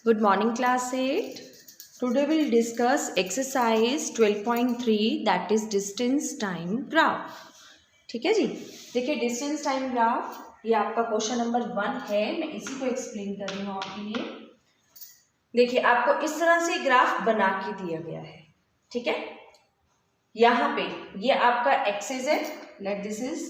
Good morning, class 8. Today we'll discuss exercise 12.3 that is distance time graph. ठीक है जी। देखिए distance time graph ये आपका क्वेश्चन नंबर 1 है। मैं इसी को एक्सप्लेन कर रही हूँ आपके लिए। देखिए आपको इस तरह से ग्राफ बना के दिया गया है। ठीक है, यहाँ पे ये आपका एक्सिस है, let this is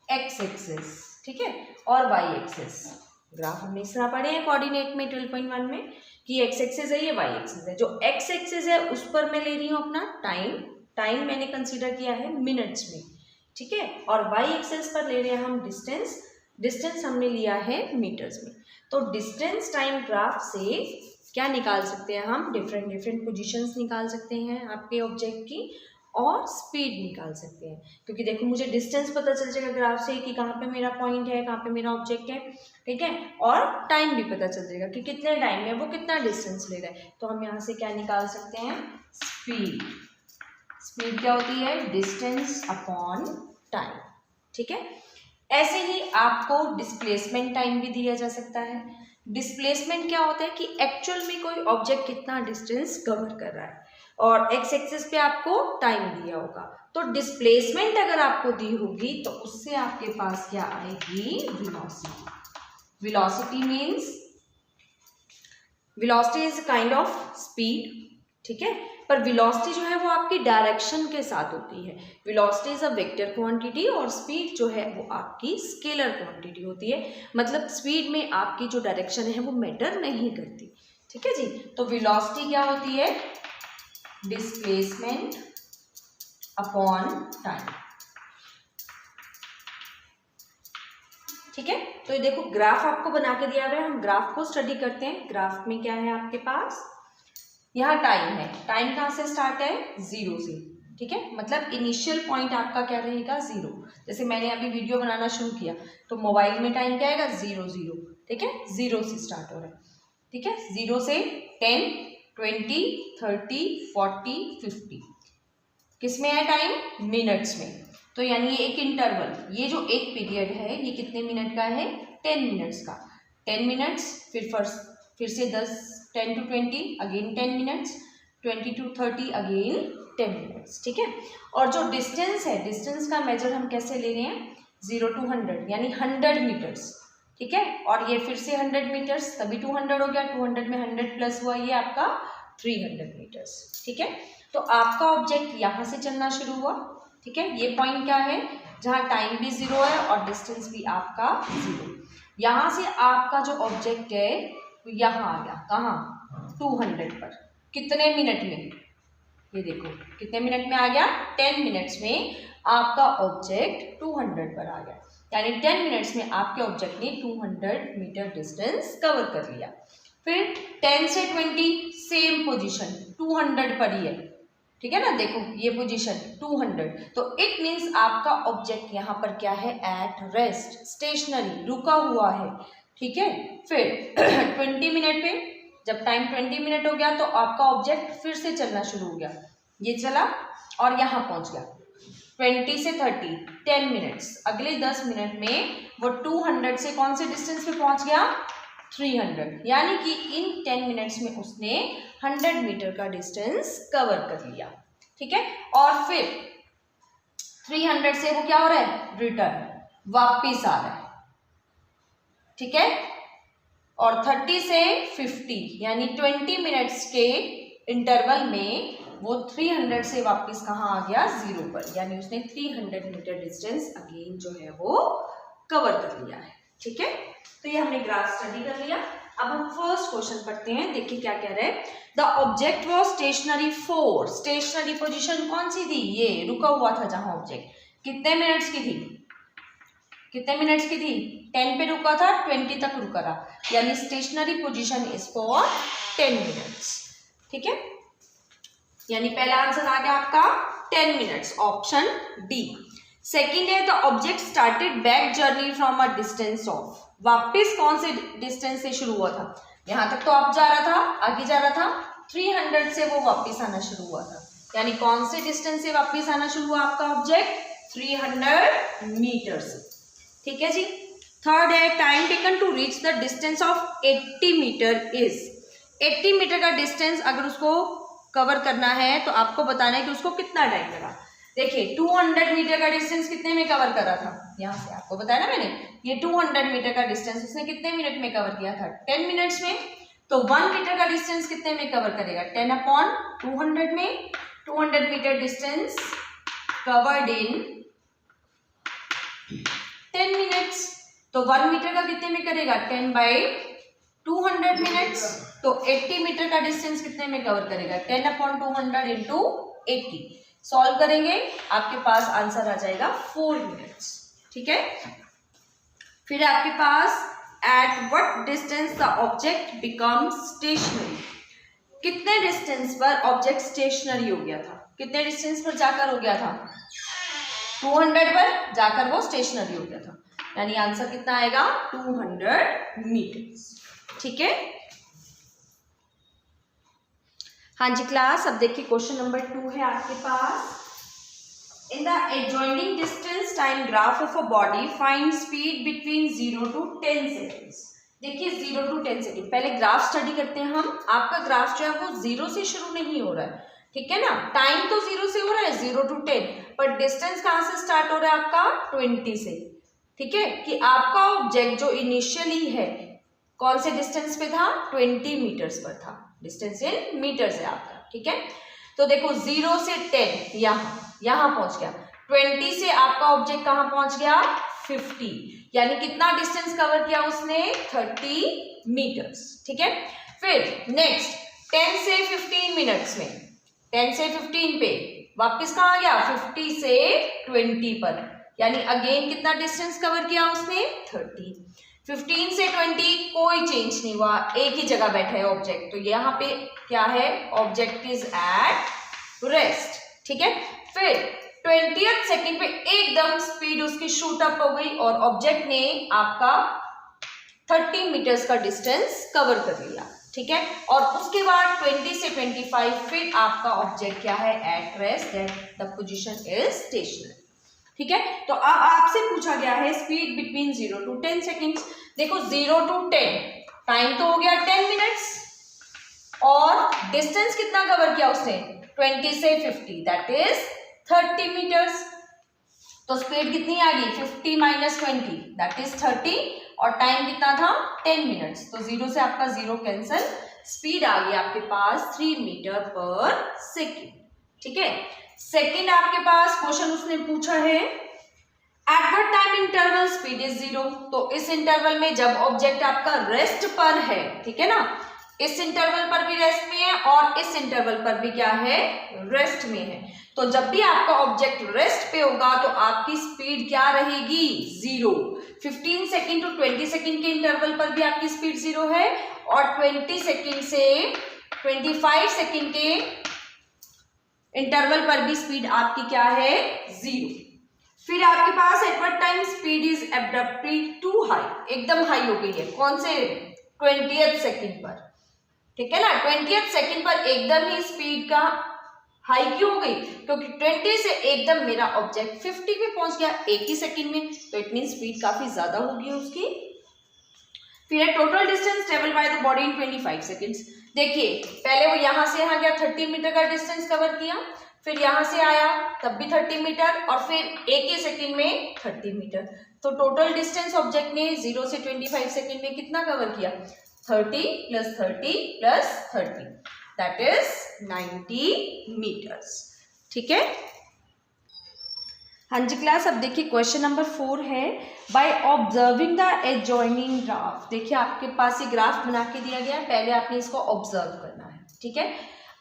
x axis, ठीक है, और वाई एक्सिस। ग्राफ हमने इस तरह पढ़े हैं कोऑर्डिनेट में 12.1 में कि एक्स एक्सिस है, ये वाई एक्सिस है। जो एक्स एक्सिस है उस पर मैं ले रही हूँ अपना टाइम मैंने कंसीडर किया है मिनट्स में, ठीक है, और वाई एक्सिस पर ले रहे हैं हम डिस्टेंस हमने लिया है मीटर्स में। तो डिस्टेंस टाइम ग्राफ से क्या निकाल सकते हैं हम? डिफरेंट पोजीशंस निकाल सकते हैं आपके ऑब्जेक्ट की, और स्पीड निकाल सकते हैं। क्योंकि देखो मुझे डिस्टेंस पता चल जाएगा ग्राफ से कि कहाँ पे मेरा पॉइंट है, कहाँ पे मेरा ऑब्जेक्ट है, ठीक है, और टाइम भी पता चल जाएगा कि कितने टाइम में वो कितना डिस्टेंस ले रहा है। तो हम यहाँ से क्या निकाल सकते हैं? स्पीड क्या होती है? डिस्टेंस अपॉन टाइम, ठीक है। ऐसे ही आपको डिस्प्लेसमेंट टाइम भी दिया जा सकता है। डिस्प्लेसमेंट क्या होता है कि एक्चुअल में कोई ऑब्जेक्ट कितना डिस्टेंस कवर कर रहा है, और एक्स एक्सिस पे आपको टाइम दिया होगा। तो डिस्प्लेसमेंट अगर आपको दी होगी तो उससे आपके पास क्या आएगी? Velocity. Velocity is kind of speed, ठीक है, पर वेलोसिटी जो है वो आपकी डायरेक्शन के साथ होती है। Velocity is a vector quantity और स्पीड जो है वो आपकी स्केलर क्वांटिटी होती है। मतलब स्पीड में आपकी जो डायरेक्शन है वो मैटर नहीं करती, ठीक है जी। तो वेलोसिटी क्या होती है? डिस्प्लेसमेंट अपॉन टाइम, ठीक है। तो ये देखो ग्राफ आपको बना के दिया हुआ है, हम ग्राफ को स्टडी करते हैं। ग्राफ में क्या है आपके पास? यहाँ टाइम है। टाइम कहाँ से स्टार्ट है? 0 से, ठीक है। मतलब इनिशियल पॉइंट आपका क्या रहेगा? 0। जैसे मैंने अभी वीडियो बनाना शुरू किया तो मोबाइल में टाइम क्या आएगा? 0, ठीक है, 0 से स्टार्ट हो रहा है, ठीक है। 0 से 10, 20, 30, 40, 50 किस में है टाइम? मिनट्स में। तो यानी ये एक इंटरवल, ये जो एक पीरियड है ये कितने मिनट का है? 10 मिनट्स का। 10 मिनट्स, फिर से 10 to 20 again 10 minutes, 20 to 30 again 10 minutes, ठीक है। और जो डिस्टेंस है, डिस्टेंस का मेजर हम कैसे ले रहे हैं? 0 to 100 यानी 100 मीटर्स, ठीक है। और ये फिर से 100 मीटर्स, तभी 200 हो गया। 200 में 100 प्लस हुआ, ये आपका 300 मीटर्स, ठीक है। तो आपका ऑब्जेक्ट यहाँ से चलना शुरू हुआ, ठीक है। ये पॉइंट क्या है? जहाँ टाइम भी 0 है और डिस्टेंस भी आपका 0। यहाँ से आपका जो ऑब्जेक्ट है वो यहाँ आ गया, कहाँ? 200 पर। कितने मिनट में? ये देखो कितने मिनट में आ गया? 10 मिनट्स में आपका ऑब्जेक्ट 200 पर आ गया। यानी 10 मिनट्स में आपके ऑब्जेक्ट ने 200 मीटर डिस्टेंस कवर कर लिया। फिर 10 से 20 सेम पोजीशन 200 पर ही है, ठीक है ना। देखो ये पोजीशन 200, तो इट मीन्स आपका ऑब्जेक्ट यहाँ पर क्या है? एट रेस्ट, स्टेशनरी, रुका हुआ है, ठीक है। फिर 20 मिनट पे, जब टाइम 20 मिनट हो गया तो आपका ऑब्जेक्ट फिर से चलना शुरू हो गया। ये चला और यहाँ पहुंच गया। 20 से 30 10 मिनट्स, अगले 10 मिनट में वो 200 से कौन से डिस्टेंस पे पहुंच गया? 300। यानी कि इन 10 मिनट्स में उसने 100 मीटर का डिस्टेंस कवर कर लिया, ठीक है। और फिर 300 से वो क्या हो रहा है? रिटर्न, वापिस आ रहा है, ठीक है। और 30 से 50 यानी 20 मिनट्स के इंटरवल में वो 300 से वापस कहाँ आ गया? 0 पर। यानी उसने 300 मीटर डिस्टेंस अगेन जो है वो कवर कर लिया है, ठीक है। तो ये हमने ग्राफ स्टडी कर लिया। अब हम फर्स्ट क्वेश्चन पढ़ते हैं। देखिए क्या कह रहे हैं। The object was stationary for, stationary position कौन सी थी? ये रुका हुआ था जहां ऑब्जेक्ट। कितने मिनट्स की थी? कितने मिनट्स की थी? 10 पे रुका था, 20 तक रुका था, यानी stationary position is for 10 minutes, ठीक है। यानी पहला आंसर आ गया आपका 10 मिनट्स, ऑप्शन डी। सेकंड है the object started back journey from a distance of, वापस कौन से डिस्टेंस से शुरू हुआ था? यहां तक तो आप जा रहा था, आगे जा रहा था, 300 से वो वापस आना शुरू हुआ था। यानी कौन से डिस्टेंस से वापस आना शुरू हुआ आपका ऑब्जेक्ट? 300 मीटर से, ठीक है जी। थर्ड है time taken to reach the distance of 80 metre is, 80 metre का डिस्टेंस अगर उसको कवर करना है तो आपको बताना है कि उसको कितना टाइम लगा। देखिए 200 मीटर का डिस्टेंस कितने में कवर करा था, यहाँ से आपको बताया ना मैंने, ये 200 मीटर का डिस्टेंस उसने कितने मिनट में कवर किया था, 10 मिनट्स में। तो 1 मीटर का डिस्टेंस कितने में कवर करेगा, 10/200 में। 200 metre distance covered in 10 minutes. तो 1 मीटर का कितने में करेगा, 10/200 मिनट्स। तो 80 मीटर का डिस्टेंस कितने में कवर करेगा, 10/200 इंटू 80। सॉल्व करेंगे आपके पास आंसर आ जाएगा 4 मिनट्स। ठीक है, फिर आपके पास at what distance the object become stationary, कितने डिस्टेंस पर ऑब्जेक्ट स्टेशनरी हो गया था, कितने डिस्टेंस पर जाकर हो गया था, 200 पर जाकर वो स्टेशनरी हो गया था, यानी आंसर कितना आएगा 200 मीटर्स। ठीक है, हाँ जी क्लास, अब देखिए क्वेश्चन नंबर 2 है आपके पास। In the adjoining distance time graph of a body find speed between 0 to 10 seconds. देखिए 0 to 10 सेकेंड, पहले ग्राफ स्टडी करते हैं हम। आपका ग्राफ जो है वो 0 से शुरू नहीं हो रहा है, ठीक है ना, टाइम तो 0 से हो रहा है 0 to 10, पर डिस्टेंस कहाँ से स्टार्ट हो रहा है आपका 20 से। ठीक है, कि आपका ऑब्जेक्ट जो इनिशियली है कौन से डिस्टेंस पे था, 20 मीटर्स पर था, डिस्टेंस इन मीटर से आपका। ठीक है, तो देखो 0 से 10 यहाँ पहुंच गया, 20 से आपका ऑब्जेक्ट कहाँ पहुंच गया 50, यानी कितना डिस्टेंस कवर किया उसने 30 मीटर्स। ठीक है, फिर नेक्स्ट 10 से 15 मिनट्स में, 10 से 15 पे वापस कहाँ गया 50 से 20 पर, यानी अगेन कितना डिस्टेंस कवर किया उसने 30। 15 से 20 कोई चेंज नहीं हुआ, एक ही जगह बैठा है ऑब्जेक्ट, तो यहाँ पे क्या है, ऑब्जेक्ट इज एट रेस्ट। ठीक है, फिर 20th सेकेंड पे एकदम स्पीड उसकी शूट अप हो गई और ऑब्जेक्ट ने आपका 30 मीटर्स का डिस्टेंस कवर कर लिया। ठीक है, और उसके बाद 20 से 25 फिर आपका ऑब्जेक्ट क्या है at rest, that the position is stationary. ठीक है, तो अब आपसे पूछा गया है स्पीड बिटवीन 0 to 10 सेकेंड्स। देखो 0 to 10 टाइम तो हो गया 10 मिनट्स और डिस्टेंस कितना कवर किया उसने 20 से 50, दैट इज 30 मीटर्स। तो स्पीड कितनी आ गई 50 माइनस 20, दैट इज 30, और टाइम कितना था 10 मिनट्स। तो 0 से आपका 0 कैंसिल, स्पीड आ गई आपके पास 3 मीटर पर सेकेंड। ठीक है, सेकेंड आपके पास क्वेश्चन उसने पूछा है eight what time interval speed is 0। तो इस इंटरवल में जब ऑब्जेक्ट आपका रेस्ट पर है, ठीक है ना, इस इंटरवल पर भी रेस्ट में है और इस इंटरवल पर भी क्या है रेस्ट में है, तो जब भी आपका ऑब्जेक्ट रेस्ट पे होगा तो आपकी स्पीड क्या रहेगी 0। 15 सेकेंड टू 20 सेकेंड के इंटरवल पर भी आपकी स्पीड 0 है और 20 सेकेंड से 25 सेकेंड के इंटरवल पर भी स्पीड आपकी क्या है 0। फिर आपके पास at what time speed is abruptly too high, एकदम हाई हो गई है, कौन से 20th सेकेंड पर, ठीक है ना, 20th सेकेंड पर एकदम ही स्पीड का हाई क्यों हो गई, क्योंकि 20 से एकदम मेरा ऑब्जेक्ट 50 पे पहुंच गया एक ही सेकेंड में, तो इट मीन स्पीड काफी ज्यादा होगी उसकी। फिर total distance travel by the body in 25 seconds. देखिए पहले वो यहां से यहाँ गया 30 मीटर का डिस्टेंस कवर किया, फिर यहां से आया तब भी 30 मीटर और फिर एक ही सेकेंड में 30 मीटर, तो टोटल डिस्टेंस ऑब्जेक्ट ने 0 से 25 सेकेंड में कितना कवर किया 30 + 30 + 30, दैट इज 90 मीटर्स। ठीक है, हाँ जी क्लास, अब देखिए क्वेश्चन नंबर 4 है by observing the adjoining graph. देखिए आपके पास ये ग्राफ बना के दिया गया है, पहले आपने इसको ऑब्जर्व करना है। ठीक है,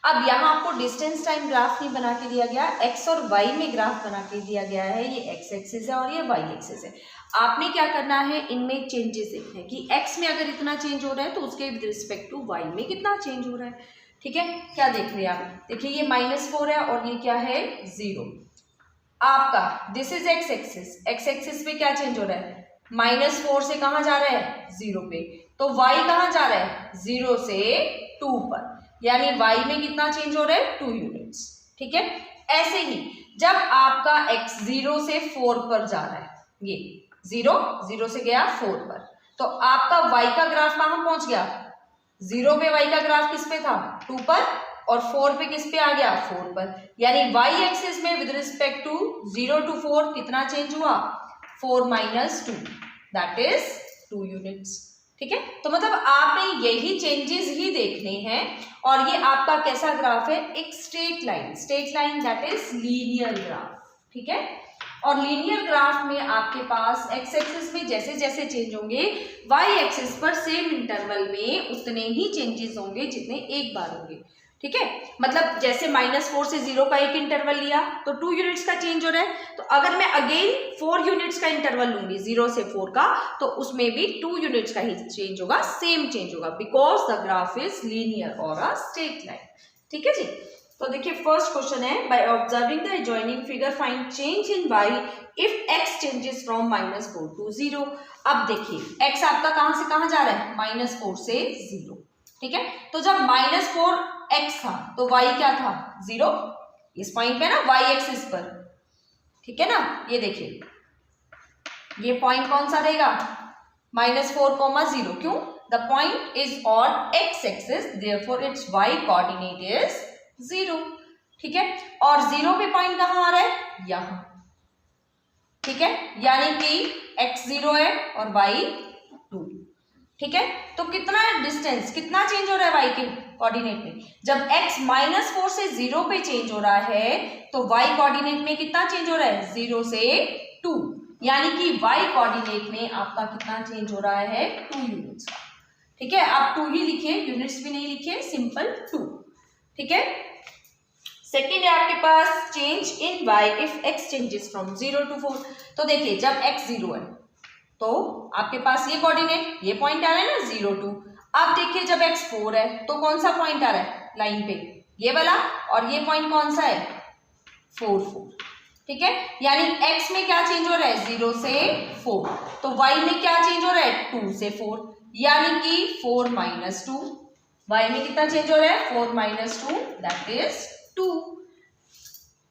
अब यहाँ आपको डिस्टेंस टाइम ग्राफ नहीं बना के दिया गया, एक्स और वाई में ग्राफ बना के दिया गया है, ये एक्स एक्सिस है और ये वाई एक्सिस है। आपने क्या करना है, इनमें चेंजेस देखने कि एक्स में अगर इतना चेंज हो रहा है तो उसके विद रिस्पेक्ट टू वाई में कितना चेंज हो रहा है। ठीक है, क्या देख रहे हैं आप, देखिए ये -4 है और ये क्या है 0। आपका this is x axis, x axis पे क्या चेंज हो रहा है -4 से कहाँ जा रहा है 0 पे, तो y कहाँ जा रहा है 0 से 2 पर, यानी y में कितना चेंज हो रहा है 2 यूनिट्स। ठीक है, ऐसे ही जब आपका x 0 से 4 पर जा रहा है, ये 0 से गया 4 पर, तो आपका y का ग्राफ कहाँ पहुंच गया 0 पे y का ग्राफ किस पे था 2 पर, और 4 पे किस पे आ गया 4 पर, यानी y एक्सिस में विद रिस्पेक्ट टू 0 to 4 कितना चेंज हुआ 4 - 2 दैट इज 2 यूनिट्स। ठीक है, तो मतलब आपने यही चेंजेस ही देखने हैं, और ये आपका कैसा ग्राफ है एक straight line that is linear graph. ठीक है, और लीनियर ग्राफ में आपके पास एक्स एक्सिस में जैसे जैसे चेंज होंगे वाई एक्सिस पर सेम इंटरवल में उतने ही चेंजेस होंगे जितने एक बार होंगे। ठीक है, मतलब जैसे -4 से 0 का एक इंटरवल लिया तो 2 यूनिट्स का चेंज हो रहा है, तो अगर मैं अगेन 4 यूनिट्स का इंटरवल लूंगी 0 से 4 का, तो उसमें भी 2 यूनिट्स का ही चेंज होगा, सेम चेंज होगा, because the graph is linear और अ स्ट्रेट लाइन। ठीक है जी, तो देखिए फर्स्ट क्वेश्चन है, by observing the adjoining figure find change in y if x changes from -4 to 0। अब देखिए x आपका कहां से कहां जा रहा है -4 से 0। ठीक है, तो जब -4x था तो y क्या था 0, इस पॉइंट पे ना y एक्सिस पर। ठीक है ना, ये देखिए ये पॉइंट कौन सा रहेगा -4, 0, क्यों, the point is on x axis therefore it's y coordinate is 0। ठीक है, और 0 पे पॉइंट कहां आ रहा है यहां। ठीक है, यानी कि x 0 है और y 2। ठीक है, तो कितना डिस्टेंस कितना चेंज हो रहा है y के कोऑर्डिनेट में, जब x -4 से 0 पे चेंज हो रहा है तो y कोऑर्डिनेट में कितना चेंज हो रहा है 0 से 2, यानी कि y कोऑर्डिनेट में आपका कितना चेंज हो रहा है 2 यूनिट्स का। ठीक है, आप 2 ही लिखिए, यूनिट्स भी नहीं लिखिए, सिंपल 2। ठीक है, सेकेंड है आपके पास change in y if x changes from 0 to 4। तो देखिए जब x 0 है तो आपके पास ये कोऑर्डिनेट ये पॉइंट आ रहा है ना 0 2। अब देखिए जब x 4 है तो कौन सा पॉइंट आ रहा है लाइन पे ये वाला, और ये पॉइंट कौन सा है 4 4। ठीक है, यानी x में क्या चेंज हो रहा है 0 से 4, तो y में क्या चेंज हो रहा है 2 से 4, यानी कि 4 - 2। y में कितना चेंज हो रहा है 4 - 2 दैट इज 2।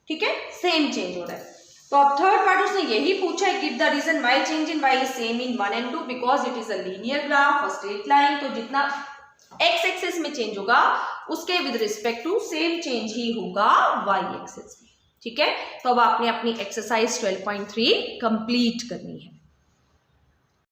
ठीक है, सेम चेंज हो रहा है। तो अब थर्ड पार्ट उसने यही पूछा है, give the reason why change in y is same in 1 and 2 because it is a linear graph और स्ट्रेट लाइन। तो जितना x एक्सिस में चेंज होगा उसके with respect to same change ही होगा y एक्सिस में। ठीक है, तो अब आपने अपनी एक्सरसाइज 12.3 कंप्लीट करनी है।